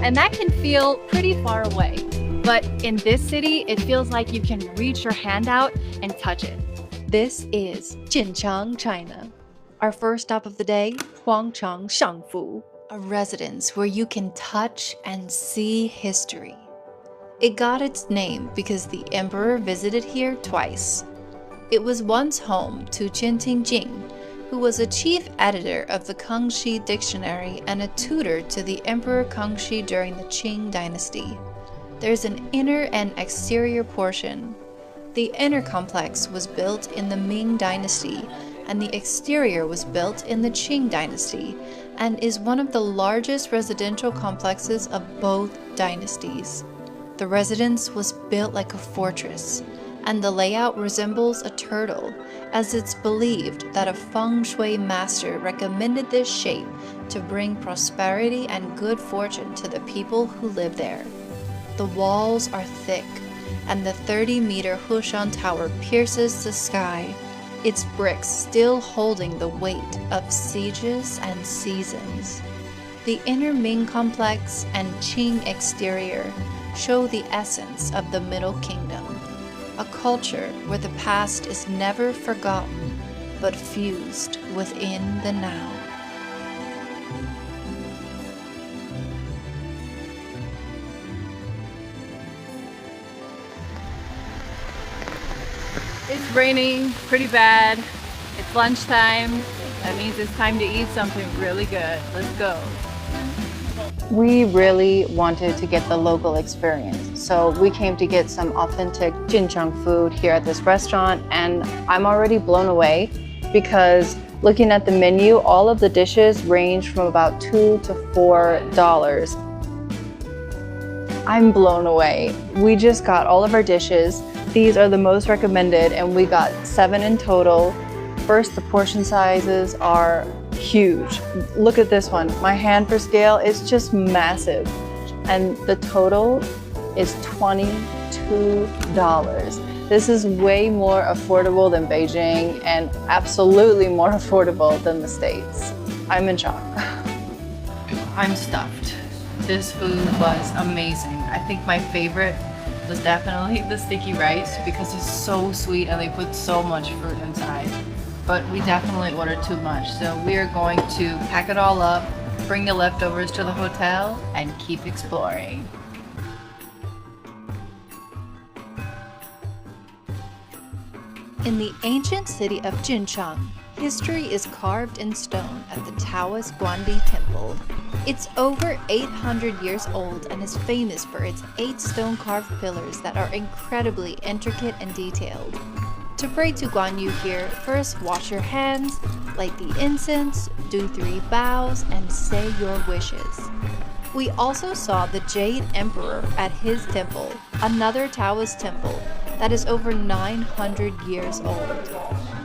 And that can feel pretty far away. But in this city, it feels like you can reach your hand out and touch it. This is Jinchang, China. Our first stop of the day, Huangchang Shangfu, a residence where you can touch and see history. It got its name because the emperor visited here twice. It was once home to Qian Tingjing, who was a chief editor of the Kangxi Dictionary and a tutor to the Emperor Kangxi during the Qing dynasty. There's an inner and exterior portion. The inner complex was built in the Ming dynasty, and the exterior was built in the Qing dynasty, and is one of the largest residential complexes of both dynasties. The residence was built like a fortress, and the layout resembles a turtle, as it's believed that a feng shui master recommended this shape to bring prosperity and good fortune to the people who live there. The walls are thick, and the 30-meter Hushan Tower pierces the sky, its bricks still holding the weight of sieges and seasons. The inner Ming complex and Qing exterior show the essence of the Middle Kingdom, a culture where the past is never forgotten, but fused within the now. It's raining pretty bad. It's lunchtime. That means it's time to eat something really good. Let's go. We really wanted to get the local experience, so we came to get some authentic Jinchang food here at this restaurant, and I'm already blown away because looking at the menu, all of the dishes range from about $2 to $4. I'm blown away. We just got all of our dishes. These are the most recommended, and we got 7 in total. First, the portion sizes are huge. Look at this one. My hand for scale is just massive. And the total is $22. This is way more affordable than Beijing and absolutely more affordable than the States. I'm in shock. I'm stuffed. This food was amazing. I think my favorite was definitely the sticky rice because it's so sweet and they put so much fruit inside. But we definitely ordered too much, so we are going to pack it all up, bring the leftovers to the hotel, and keep exploring. In the ancient city of Jinchang, history is carved in stone at the Taoist Guandi Temple. It's over 800 years old and is famous for its 8 stone-carved pillars that are incredibly intricate and detailed. To pray to Guan Yu here, first wash your hands, light the incense, do 3 bows, and say your wishes. We also saw the Jade Emperor at his temple, another Taoist temple that is over 900 years old.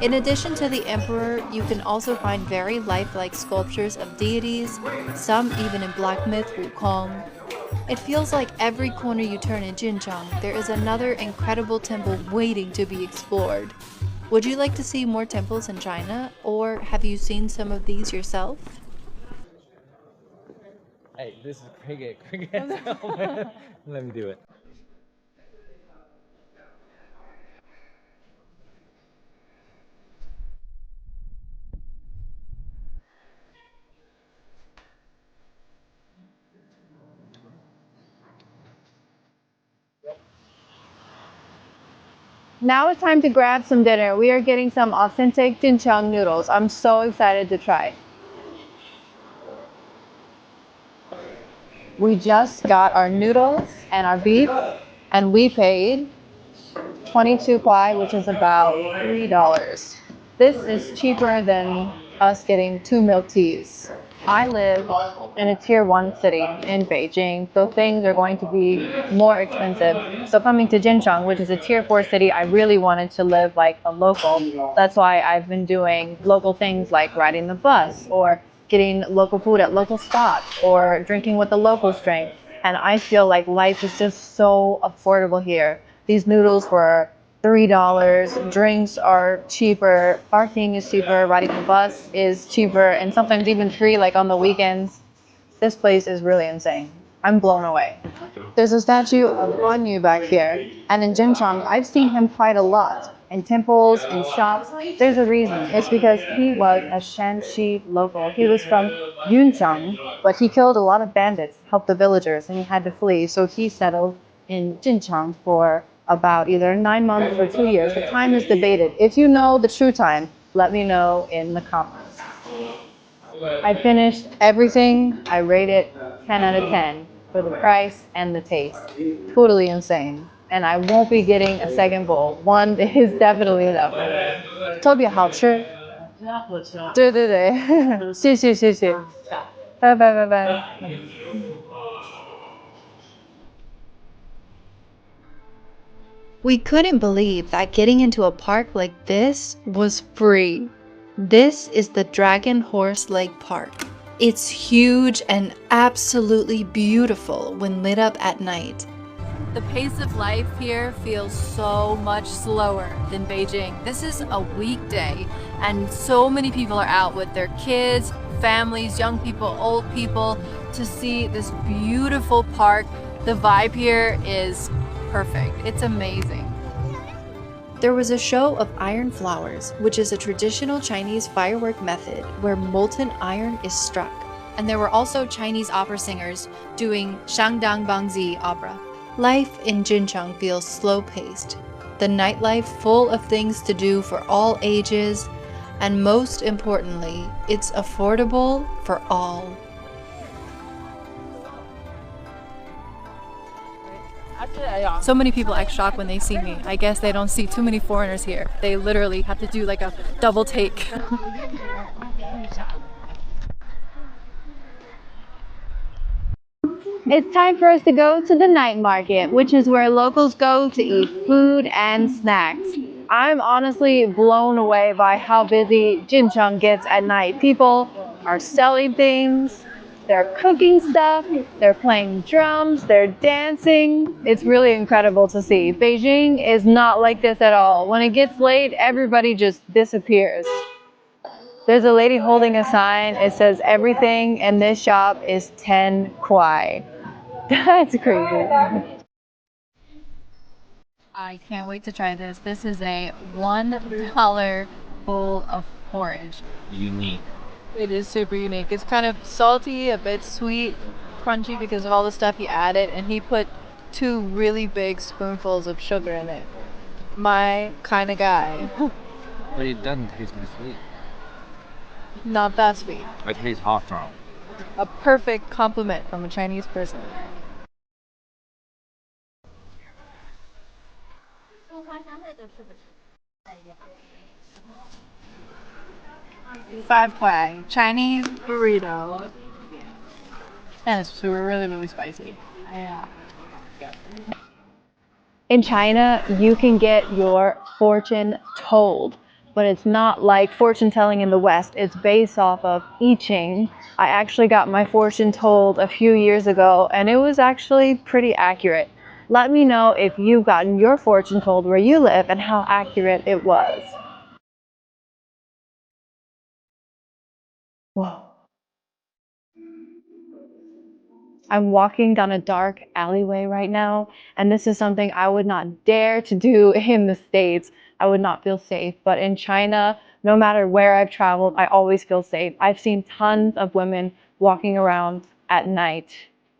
In addition to the emperor, you can also find very lifelike sculptures of deities, some even in Black Myth Wukong. It feels like every corner you turn in Jinchang, there is another incredible temple waiting to be explored. Would you like to see more temples in China, or have you seen some of these yourself? Hey, this is cricket. Let me do it. Now it's time to grab some dinner. We are getting some authentic Jinchang noodles. I'm so excited to try. We just got our noodles and our beef, and we paid 22 kwai, which is about $3. This is cheaper than us getting 2 milk teas. I live in a tier 1 city in Beijing, so things are going to be more expensive. So coming to Jinchang, which is a tier 4 city, I really wanted to live like a local. That's why I've been doing local things like riding the bus or getting local food at local spots or drinking what the locals drink. And I feel like life is just so affordable here. These noodles were $3, drinks are cheaper, parking is cheaper, riding the bus is cheaper, and sometimes even free, like on the weekends. This place is really insane. I'm blown away. There's a statue of Guan Yu back here, and in Jinchang, I've seen him fight a lot. In temples, in shops, there's a reason. It's because he was a Shanxi local. He was from Yunjiang, but he killed a lot of bandits, helped the villagers, and he had to flee. So he settled in Jinchang for about either 9 months or 2 years. The time is debated. If you know the true time, let me know in the comments. I finished everything. I rate it 10 out of 10 for the price and the taste. Totally insane. And I won't be getting a second bowl. One is definitely enough. 特别好吃。对对对，谢谢谢谢，拜拜拜拜。We couldn't believe that getting into a park like this was free. This is the Dragon Horse Lake Park. It's huge and absolutely beautiful when lit up at night. The pace of life here feels so much slower than Beijing. This is a weekday and so many people are out with their kids, families, young people, old people to see this beautiful park. The vibe here is perfect. It's amazing. There was a show of iron flowers, which is a traditional Chinese firework method where molten iron is struck. And there were also Chinese opera singers doing Shangdang Bangzi opera. Life in Jinchang feels slow-paced. The nightlife full of things to do for all ages, and most importantly, it's affordable for all. So many people act shocked when they see me. I guess they don't see too many foreigners here. They literally have to do like a double take. It's time for us to go to the night market, which is where locals go to eat food and snacks. I'm honestly blown away by how busy Jincheng gets at night. People are selling things, they're cooking stuff, they're playing drums, they're dancing. It's really incredible to see. Beijing is not like this at all. When it gets late, everybody just disappears. There's a lady holding a sign. It says everything in this shop is 10 kuai. That's crazy. I can't wait to try this. This is a $1 bowl of porridge. Unique. It is super unique. It's kind of salty, a bit sweet, crunchy because of all the stuff he added, and he put 2 really big spoonfuls of sugar in it. My kind of guy. But it doesn't taste very sweet. Not that sweet. It tastes hot strong. A perfect compliment from a Chinese person. Five kuai Chinese burrito. And it's really spicy. Yeah. In China, you can get your fortune told, but it's not like fortune telling in the West. It's based off of I Ching. I actually got my fortune told a few years ago, and it was actually pretty accurate. Let me know if you've gotten your fortune told where you live and how accurate it was. Whoa. I'm walking down a dark alleyway right now, and this is something I would not dare to do in the States. I would not feel safe. But in China, no matter where I've traveled, I always feel safe. I've seen tons of women walking around at night.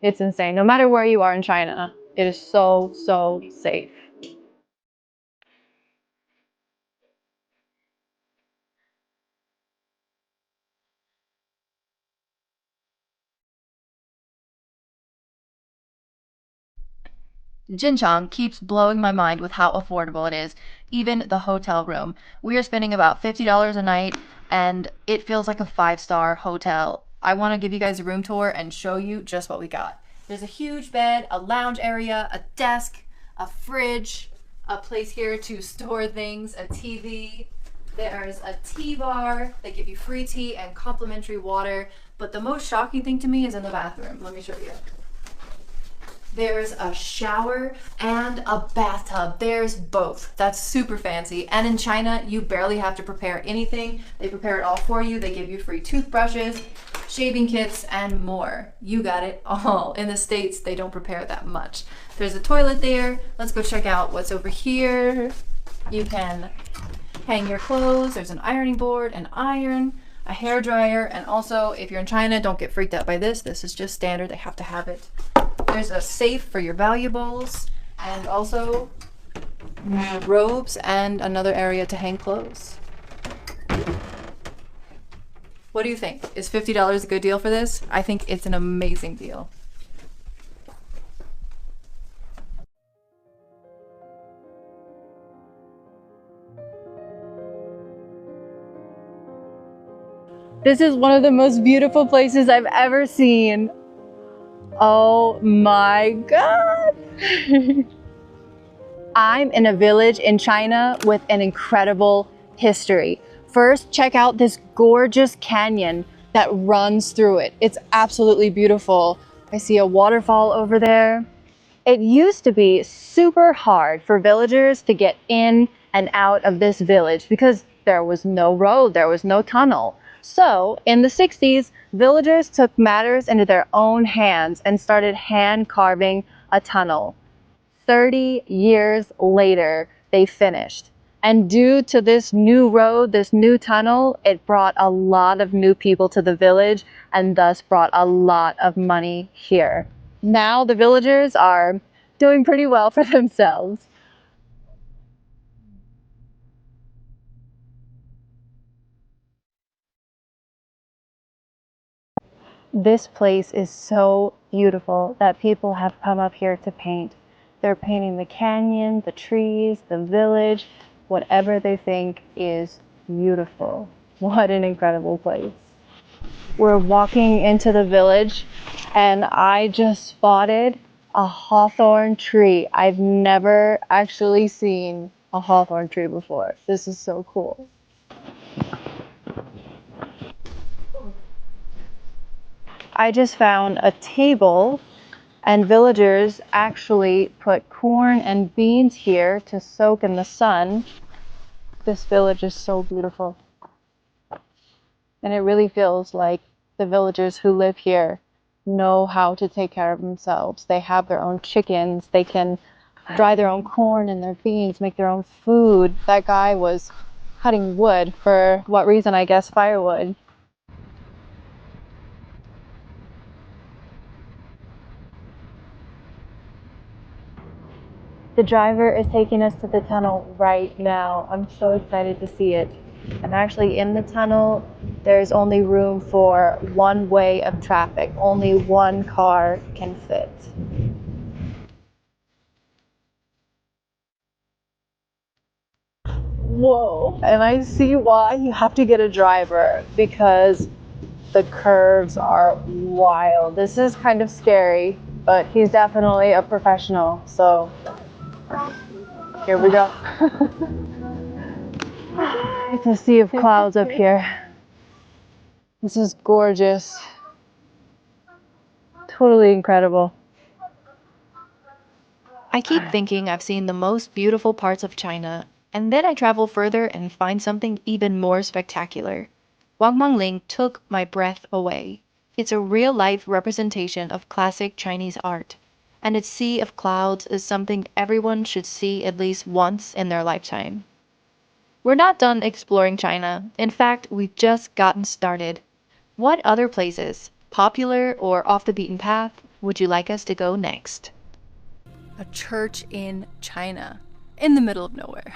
It's insane. No matter where you are in China, it is so, so safe. Jinchang keeps blowing my mind with how affordable it is, even the hotel room. We are spending about $50 a night, and it feels like a 5-star hotel. I want to give you guys a room tour and show you just what we got. There's a huge bed, a lounge area, a desk, a fridge, a place here to store things, a TV. There's a tea bar. They give you free tea and complimentary water. But the most shocking thing to me is in the bathroom. Let me show you. There's a shower and a bathtub. There's both. That's super fancy. And in China, you barely have to prepare anything. They prepare it all for you. They give you free toothbrushes. shaving kits, and more. You got it all. In the States, they don't prepare that much. There's a toilet there. Let's go check out what's over here. You can hang your clothes. There's an ironing board, an iron, a hair dryer, and also if you're in China, don't get freaked out by this. This is just standard. They have to have it. There's a safe for your valuables, and also robes and another area to hang clothes. What do you think? Is $50 a good deal for this? I think it's an amazing deal. This is one of the most beautiful places I've ever seen. Oh my God. I'm in a village in China with an incredible history. First, check out this gorgeous canyon that runs through it. It's absolutely beautiful. I see a waterfall over there. It used to be super hard for villagers to get in and out of this village because there was no road, there was no tunnel. So in the 60s, villagers took matters into their own hands and started hand carving a tunnel. 30 years later, they finished. And due to this new road, this new tunnel, it brought a lot of new people to the village and thus brought a lot of money here. Now the villagers are doing pretty well for themselves. This place is so beautiful that people have come up here to paint. They're painting the canyon, the trees, the village, whatever they think is beautiful. What an incredible place. We're walking into the village and I just spotted a hawthorn tree. I've never actually seen a hawthorn tree before. This is so cool. I just found a table and villagers actually put corn and beans here to soak in the sun. This village is so beautiful. And it really feels like the villagers who live here know how to take care of themselves. They have their own chickens. They can dry their own corn and their beans, make their own food. That guy was cutting wood for what reason? I guess firewood. The driver is taking us to the tunnel right now. I'm so excited to see it. And actually in the tunnel, there's only room for one way of traffic. Only one car can fit. Whoa. And I see why you have to get a driver because the curves are wild. This is kind of scary, but he's definitely a professional. So here we go. It's a sea of clouds up here. This is gorgeous. Totally incredible. I keep thinking I've seen the most beautiful parts of China, and then I travel further and find something even more spectacular. Wangmangling took my breath away. It's a real-life representation of classic Chinese art, and its sea of clouds is something everyone should see at least once in their lifetime. We're not done exploring China. In fact, we've just gotten started. What other places, popular or off the beaten path, would you like us to go next? A church in China, in the middle of nowhere.